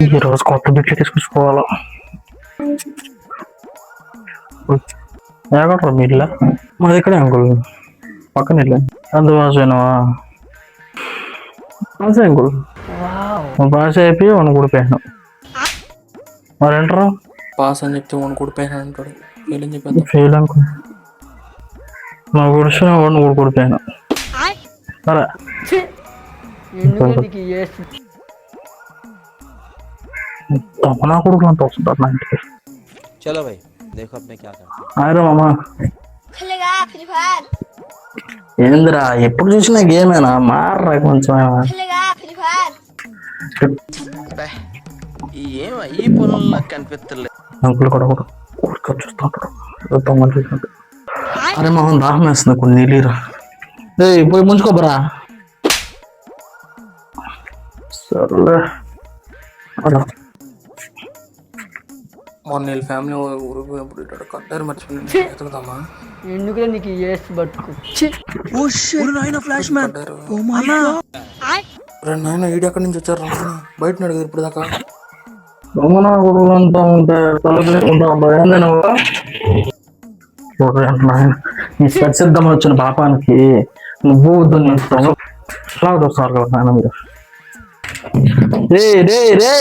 ఈరోజు కొత్త బిట్లు తీసుకొచ్చుకోవాలా. ఎక్కడ మీ ఇల్లు? మాది ఇక్కడే అంకుల్, పక్కన ఇల్లు. అంత భాషేనావా? అంతే అంకుల్, భాష అయిపోయి వన్ కూడిపోయాను. మరేంటారు? పాస్ అని చెప్తే వన్ కూడిపోయాను అంటాడు. ఫెయిల్ అని చెప్పేద్దాం. ఫెయిల్ అంకుల్, నా గుడిసిన వన్ కూడిపోయాను. సరే తమనా కొడుకులు అంత వస్తుంటారు నా ఇంటికి. चलो भाई देखो अब मैं क्या करता हूँ. ఆయరా మామా, ఏందిరా ఎప్పుడు చూసినా గేమేనా? మారరా కొంచెం. ఈ పొలంలో కనిపిస్తలేదు. అంకుల్ కూడా చూస్తూ ఉంటాడు. అరే మామూలు దాహం వేస్తుంది, కొన్ని నీళ్ళరా. పోయి ముంచుకోబరా. సర్లే అలా మొన్న వీళ్ళ ఫ్యామిలీ ఊరికి పోయినప్పుడు ఇటు కట్టారు మర్చిపోయింది. ఎత్తుకుదామా? ఎందుకులే నీకు బతుకు నాయన ఈడు ఎక్కడి నుంచి వచ్చారు? బయట అడిగారు ఇప్పుడు దాకా. దొంగనా కొడుకులు అంతా ఉంటే నీ సరిసిద్దామని వచ్చిన పాపానికి నువ్వు వద్దు. నేను చూస్తున్నారు కదా నాయన మీరు. రే రే రే